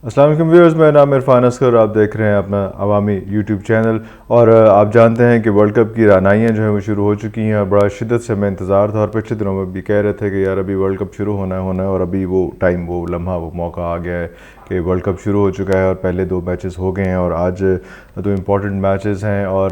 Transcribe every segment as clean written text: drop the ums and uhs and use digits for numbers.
السلام علیکم ویورز، میرا نام عرفان اصغر اور آپ دیکھ رہے ہیں اپنا عوامی یوٹیوب چینل. اور آپ جانتے ہیں کہ ورلڈ کپ کی رعنائیاں جو ہیں وہ شروع ہو چکی ہیں اور بڑا شدت سے ہمیں انتظار تھا. اور پچھلے دنوں میں بھی کہہ رہے تھے کہ یار ابھی ورلڈ کپ شروع ہونا ہے اور ابھی وہ ٹائم، وہ لمحہ، وہ موقع آ گیا ہے کہ ورلڈ کپ شروع ہو چکا ہے اور پہلے 2 میچز ہو گئے ہیں اور آج 2 امپورٹنٹ میچز ہیں. اور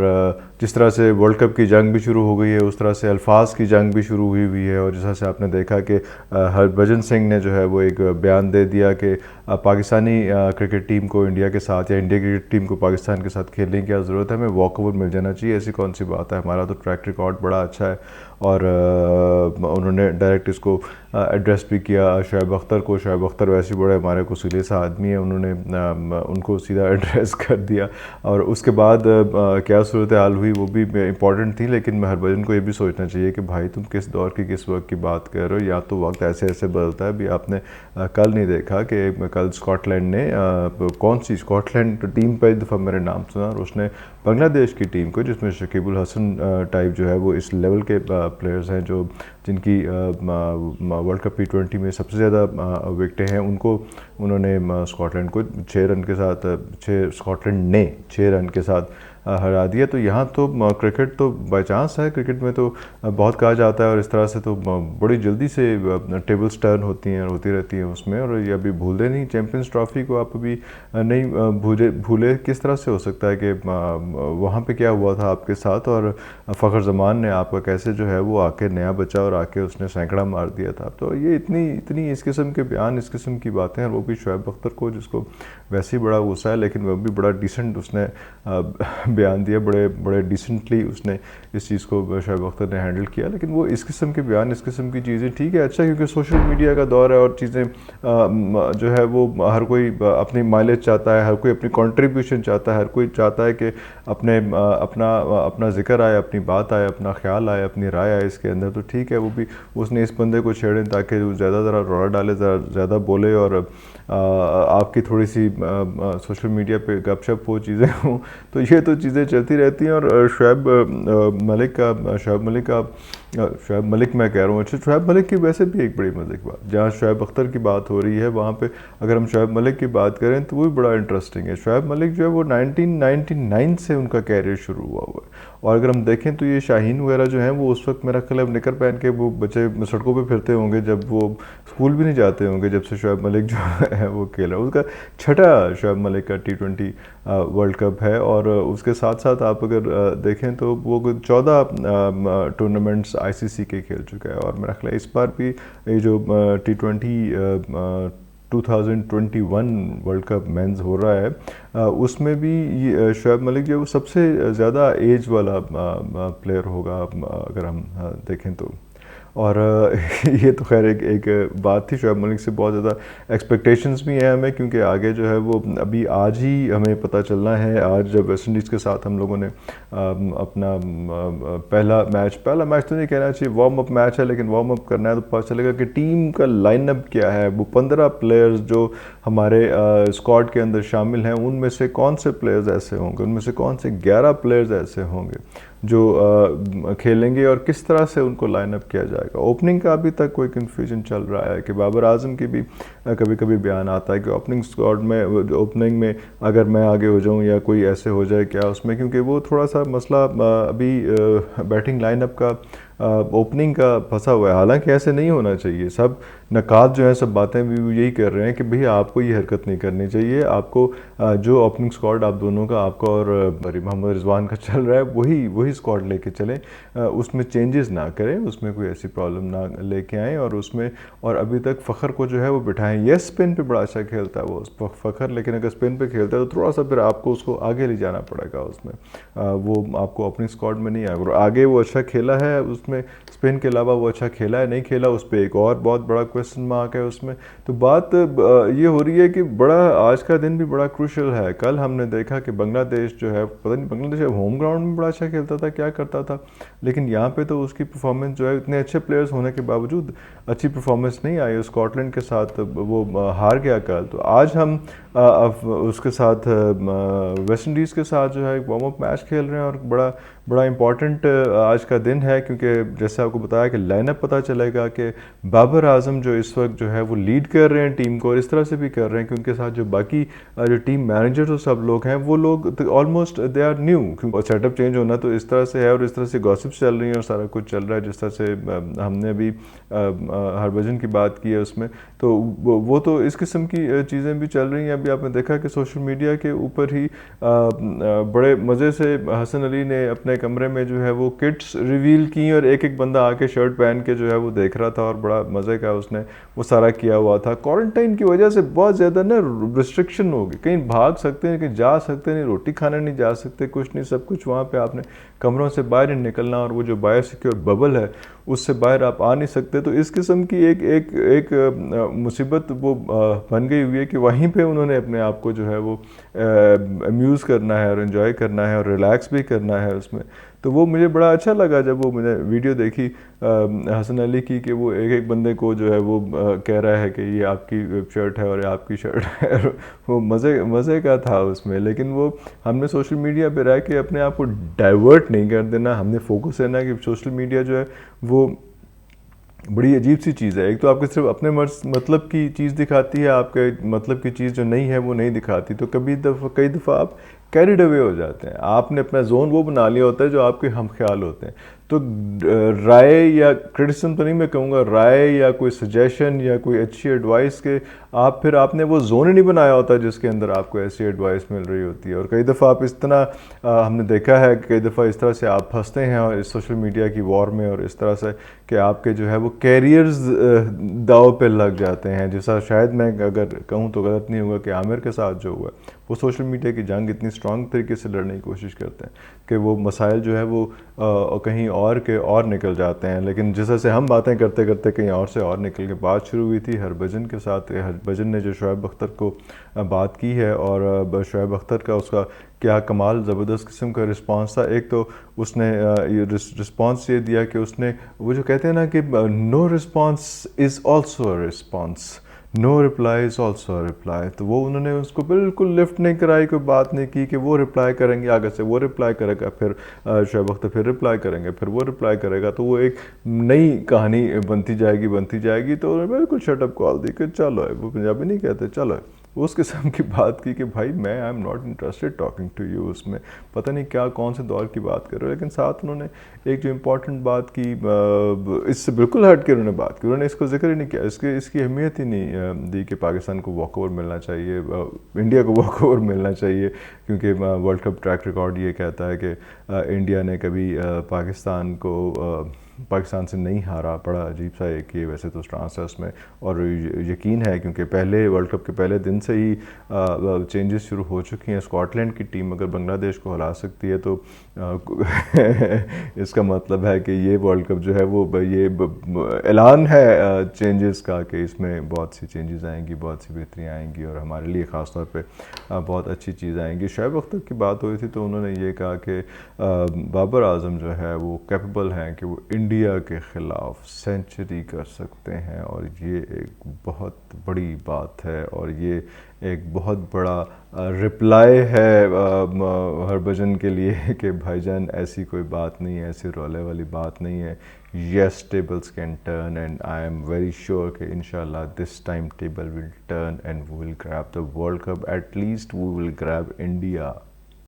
جس طرح سے ورلڈ کپ کی جنگ بھی شروع ہو گئی ہے اس طرح سے الفاظ کی جنگ بھی شروع ہوئی ہے. اور جس طرح سے آپ نے دیکھا کہ ہربھجن سنگھ نے جو ہے وہ ایک بیان دے دیا کہ پاکستانی کرکٹ ٹیم کو انڈیا کے ساتھ یا انڈیا کرکٹ ٹیم کو پاکستان کے ساتھ کھیلنے کی کیا ضرورت ہے، ہمیں واک اوور مل جانا چاہیے. ایسی کون سی بات ہے، ہمارا تو ٹریک ریکارڈ بڑا اچھا ہے. اور انہوں نے ڈائریکٹ اس کو ایڈریس بھی کیا شعیب اختر کو. شعیب اختر ویسے بڑے ہمارے کو سیلے سا آدمی ہیں، انہوں نے ان کو سیدھا ایڈریس کر دیا. اور اس کے بعد کیا صورتحال ہوئی وہ بھی امپورٹنٹ تھی، لیکن ہربھجن کو یہ بھی سوچنا چاہیے کہ بھائی تم کس دور کی کس وقت کی بات کر رہے ہو. یا تو وقت ایسے ایسے بدلتا ہے. ابھی آپ نے کل نہیں دیکھا کہ کل اسکاٹ لینڈ نے کون سی اسکاٹ لینڈ ٹیم پہ ایک دفعہ میرے نام سنا اور اس نے بنگلہ دیش کی ٹیم کو، جس میں شکیب الحسن ٹائپ جو ہے وہ اس لیول کے پلیئرز ہیں جو جن کی ورلڈ کپ T20 میں سب سے زیادہ وکٹیں ہیں، ان کو انہوں نے اسکاٹ لینڈ کو 6 رن کے ساتھ اسکاٹ لینڈ نے 6 رن کے ساتھ ہرا دیا. تو یہاں تو کرکٹ تو بائی چانس ہے، کرکٹ میں تو بہت کہا جاتا ہے اور اس طرح سے تو بڑی جلدی سے ٹیبلز ٹرن ہوتی ہیں اور ہوتی رہتی ہیں اس میں. اور یہ ابھی بھولتے نہیں چیمپئنز ٹرافی کو، آپ ابھی نہیں بھولے. کس طرح سے ہو سکتا ہے کہ وہاں پہ کیا ہوا تھا آپ کے ساتھ، اور فخر زمان نے آپ کا کیسے جو ہے وہ آ کے نیا بچہ اور آ کے اس نے سینکڑا مار دیا تھا. تو یہ اتنی اس قسم کے بیان، اس قسم کی باتیں، اور وہ بھی شعیب اختر کو جس کو ویسے ہی بڑا غصہ ہے، لیکن وہ بھی بڑا ڈیسنٹ اس نے بیان دیا. بڑے ڈیسنٹلی اس نے اس چیز کو شعیب اختر نے ہینڈل کیا. لیکن وہ اس قسم کے بیان، اس قسم کی چیزیں ٹھیک ہے، اچھا، کیونکہ سوشل میڈیا کا دور ہے اور چیزیں جو ہے وہ ہر کوئی اپنی مائلیج چاہتا ہے، ہر کوئی اپنی کنٹریبیوشن چاہتا ہے، ہر کوئی چاہتا ہے کہ اپنا ذکر آئے، اپنی بات آئے، اپنا خیال آئے، اپنی رائے آئے اس کے اندر. تو ٹھیک ہے، وہ بھی اس نے اس بندے کو چھیڑیں تاکہ وہ زیادہ ذرا روڑا ڈالے، زیادہ بولے اور آپ کی تھوڑی سی سوشل میڈیا پہ گپ شپ وہ چیزیں ہوں. تو یہ تو چیزیں چلتی رہتی ہیں. اور شعیب ملک میں کہہ رہا ہوں، اچھا شعیب ملک کی ویسے بھی ایک بڑی مزے کی بات، جہاں شعیب اختر کی بات ہو رہی ہے وہاں پہ اگر ہم شعیب ملک کی بات کریں تو وہ بھی بڑا انٹرسٹنگ ہے. شعیب ملک جو ہے وہ 1999 سے ان کا کیریئر شروع ہوا ہے. اور اگر ہم دیکھیں تو یہ شاہین وغیرہ جو ہیں وہ اس وقت میرا خیال ہے نکر پہن کے وہ بچے سڑکوں پہ پھرتے ہوں گے، جب وہ اسکول بھی نہیں جاتے ہوں گے جب سے شعیب ملک جو ہے وہ کھیل رہا ہے. اس کا 6ٹھا شعیب ملک کا T20 ورلڈ کپ ہے. اور اس کے ساتھ ساتھ آپ اگر دیکھیں تو وہ 14 ٹورنامنٹس ICC کے کھیل چکا ہے. اور میرا خیال ہے اس بار بھی یہ جو T20 2021 ورلڈ کپ مینز ہو رہا ہے اس میں بھی شعیب ملک جو ہے وہ سب سے زیادہ ایج والا پلیئر ہوگا اگر ہم دیکھیں تو. اور یہ تو خیر ایک بات تھی. شعیب ملک سے بہت زیادہ ایکسپیکٹیشنز بھی ہیں ہمیں، کیونکہ آگے جو ہے وہ ابھی آج ہی ہمیں پتہ چلنا ہے. آج جب ویسٹ انڈیز کے ساتھ ہم لوگوں نے اپنا پہلا میچ تو نہیں کہنا چاہیے، وارم اپ میچ ہے، لیکن وارم اپ کرنا ہے تو پتہ چلے گا کہ ٹیم کا لائن اپ کیا ہے. وہ 15 پلیئرز جو ہمارے اسکواڈ کے اندر شامل ہیں ان میں سے کون سے پلیئرز ایسے ہوں گے، ان میں سے کون سے 11 پلیئرز ایسے ہوں گے جو کھیلیں گے، اور کس طرح سے ان کو لائن اپ کیا جائے گا. اوپننگ کا ابھی تک کوئی کنفیوژن چل رہا ہے کہ بابر اعظم کی بھی کبھی کبھی بیان آتا ہے کہ اوپننگ میں اگر میں آگے ہو جاؤں یا کوئی ایسے ہو جائے کیا اس میں، کیونکہ وہ تھوڑا سا مسئلہ ابھی بیٹنگ لائن اپ کا اوپننگ کا پھنسا ہوا ہے. حالانکہ ایسے نہیں ہونا چاہیے. سب نکات جو ہیں، سب باتیں بھی یہی کر رہے ہیں کہ بھئی آپ کو یہ حرکت نہیں کرنی چاہیے. آپ کو جو اوپننگ اسکواڈ آپ دونوں کا، آپ کا اور محمد رضوان کا چل رہا ہے وہی اسکواڈ لے کے چلیں، اس میں چینجز نہ کریں، اس میں کوئی ایسی پرابلم نہ لے کے آئیں. اور ابھی تک فخر کو جو ہے وہ بٹھائیں. یہ اسپن پہ بڑا اچھا کھیلتا ہے وہ فخر، لیکن اگر اسپن پہ کھیلتا ہے تو تھوڑا سا پھر آپ کو اس کو آگے لے جانا پڑے گا. اس میں وہ آپ کو اپنی اسکواڈ میں نہیں آئے گا. اور آگے وہ اچھا کھیلا ہے اس میں، اسپن کے علاوہ وہ اچھا کھیلا ہے نہیں کھیلا، اس پہ ایک اور بہت بڑا کویسچن مارک ہے اس میں. تو بات یہ ہو رہی ہے کہ آج کا دن بھی بڑا کروشل ہے. کل ہم نے دیکھا کہ بنگلہ دیش جو ہے، پتہ نہیں بنگلہ دیش ہوم گراؤنڈ میں بڑا اچھا کھیلتا تھا، کیا کرتا تھا، لیکن یہاں پہ تو اس کی پرفارمنس جو ہے اتنے اچھے پلیئرز ہونے کے باوجود اچھی پرفارمنس نہیں آئی. اسکاٹ لینڈ کے ساتھ وہ ہار گیا کل. تو آج ہم اس کے ساتھ ویسٹ انڈیز کے ساتھ جو ہے ایک وارم اپ میچ کھیل رہے ہیں اور بڑا امپورٹنٹ آج کا دن ہے، کیونکہ جیسے آپ کو بتایا کہ لائن اپ پتہ چلے گا کہ بابر اعظم جو اس وقت جو ہے وہ لیڈ کر رہے ہیں ٹیم کو، اور اس طرح سے بھی کر رہے ہیں کہ ان کے ساتھ جو باقی جو ٹیم مینیجر اور سب لوگ ہیں وہ لوگ آلموسٹ دے آر نیو، کیونکہ سیٹ اپ چینج ہونا تو اس طرح سے ہے، اور اس طرح سے گاسپس چل رہی ہیں اور سارا کچھ چل رہا ہے، جس طرح سے ہم نے ابھی ہربھجن کی بات کی ہے اس میں، تو وہ تو اس قسم کی چیزیں بھی چل رہی ہیں۔ ابھی آپ نے دیکھا کہ سوشل میڈیا کے اوپر ہی بڑے مزے سے حسن علی نے اپنے کمرے میں جو ہے وہ کٹس ریویل کی، اور ایک ایک بندہ آ کے شرٹ پہن کے جو ہے وہ دیکھ رہا تھا، اور بڑا مزے کا اس نے وہ سارا کیا ہوا تھا۔ کوارنٹائن کی وجہ سے بہت زیادہ نا ریسٹرکشن ہوگی، کہیں بھاگ سکتے ہیں کہیں جا سکتے نہیں، روٹی کھانے نہیں جا سکتے، کچھ نہیں، سب کچھ وہاں پہ آپ نے کمروں سے باہر نہیں نکلنا، اور وہ جو بایو سیکیور ببل ہے اس سے باہر آپ آ نہیں سکتے۔ تو اس قسم کی ایک مصیبت وہ بن گئی ہوئی ہے کہ وہیں پہ انہوں نے اپنے آپ کو جو ہے وہ امیوز کرنا ہے اور انجوائے کرنا ہے اور ریلیکس بھی کرنا ہے اس میں۔ تو وہ مجھے بڑا اچھا لگا جب وہ میں نے ویڈیو دیکھی حسن علی کی، کہ وہ ایک ایک بندے کو جو ہے وہ کہہ رہا ہے کہ یہ آپ کی شرٹ ہے اور یہ آپ کی شرٹ ہے، وہ مزے کا تھا اس میں۔ لیکن وہ ہم نے سوشل میڈیا پہ رہ کے اپنے آپ کو ڈائیورٹ نہیں کر دینا، ہم نے فوکس ہے نا کہ سوشل میڈیا جو ہے وہ بڑی عجیب سی چیز ہے۔ ایک تو آپ کو صرف اپنے مطلب کی چیز دکھاتی ہے، آپ کے مطلب کی چیز جو نہیں ہے وہ نہیں دکھاتی، تو کئی دفعہ آپ کیریڈ اوے ہو جاتے ہیں، آپ نے اپنا زون وہ بنا لیا ہوتا ہے جو آپ کے ہم خیال ہوتے ہیں۔ تو رائے یا کرٹیسزم تو نہیں میں کہوں گا، رائے یا کوئی سجیشن یا کوئی اچھی ایڈوائس کے آپ نے وہ زون ہی نہیں بنایا ہوتا جس کے اندر آپ کو ایسی ایڈوائس مل رہی ہوتی ہے۔ اور کئی دفعہ آپ اس طرح ہم نے دیکھا ہے کہ کئی دفعہ اس طرح سے آپ پھنستے ہیں اور اس سوشل میڈیا کی وار میں، اور اس طرح سے کہ آپ کے جو ہے وہ کیریئرز داؤ پہ لگ جاتے ہیں، جیسا شاید میں اگر کہوں تو غلط نہیں ہوگا کہ عامر کے ساتھ جو ہوا ہے، وہ سوشل میڈیا کی جنگ اتنی اسٹرانگ طریقے سے لڑنے کی کوشش کرتے ہیں کہ وہ مسائل جو ہے وہ کہیں اور کے اور نکل جاتے ہیں، لیکن جس طرح سے ہم باتیں کرتے کرتے کہیں اور سے اور نکل کے بات شروع ہوئی تھی ہربھجن کے ساتھ۔ ہربھجن نے جو شعیب اختر کو بات کی ہے، اور شعیب اختر کا اس کا کیا کمال زبردست قسم کا رسپانس تھا۔ ایک تو اس نے رسپانس یہ دیا کہ اس نے وہ جو کہتے ہیں نا کہ no response is also a response, no reply is also a reply, تو وہ انہوں نے اس کو بالکل لفٹ نہیں کرائی، کوئی بات نہیں کی کہ وہ رپلائی کریں گے، آگے سے وہ رپلائی کرے گا، پھر شعیب اختر پھر رپلائی کریں گے، پھر وہ رپلائی کرے گا، تو وہ ایک نئی کہانی بنتی جائے گی۔ تو انہوں نے بالکل شٹ اپ کال دی کہ چلو ہے، وہ پنجابی نہیں کہتے چلو ہے، اس قسم کی بات کی کہ بھائی میں I am not interested talking to you, اس میں پتہ نہیں کیا کون سے دور کی بات کر رہے ہو۔ لیکن ساتھ انہوں نے ایک جو امپورٹنٹ بات کی، اس سے بالکل ہٹ کے انہوں نے بات کی، انہوں نے اس کو ذکر ہی نہیں کیا، اس کی اہمیت ہی نہیں دی کہ پاکستان کو واک اوور ملنا چاہیے، انڈیا کو واک اوور ملنا چاہیے، کیونکہ ورلڈ کپ ٹریک ریکارڈ یہ کہتا ہے کہ انڈیا نے کبھی پاکستان سے نہیں ہارا۔ بڑا عجیب سا ایک یہ ویسے تو سٹانس ہے اس میں، اور یقین ہے کیونکہ پہلے ورلڈ کپ کے پہلے دن سے ہی چینجز شروع ہو چکی ہیں۔ اسکاٹ لینڈ کی ٹیم اگر بنگلہ دیش کو ہرا سکتی ہے تو اس کا مطلب ہے کہ یہ ورلڈ کپ جو ہے وہ یہ اعلان ہے چینجز کا، کہ اس میں بہت سی چینجز آئیں گی، بہت سی بہتریاں آئیں گی، اور ہمارے لیے خاص طور پہ بہت اچھی چیز آئیں گی۔ شعیب اختر کی بات ہوئی تھی تو انہوں نے یہ کہا کہ بابر اعظم جو ہے وہ کیپیبل ہیں کہ وہ انڈیا کے خلاف سینچری کر سکتے ہیں، اور یہ ایک بہت بڑی بات ہے، اور یہ ایک بہت بڑا رپلائی ہے ہربھجن کے لیے کہ بھائی جان ایسی کوئی بات نہیں ہے، ایسی رولے والی بات نہیں ہے۔ Yes tables can turn and I am very sure کہ انشاءاللہ this time table will turn and we will grab the world cup, at least we will grab India.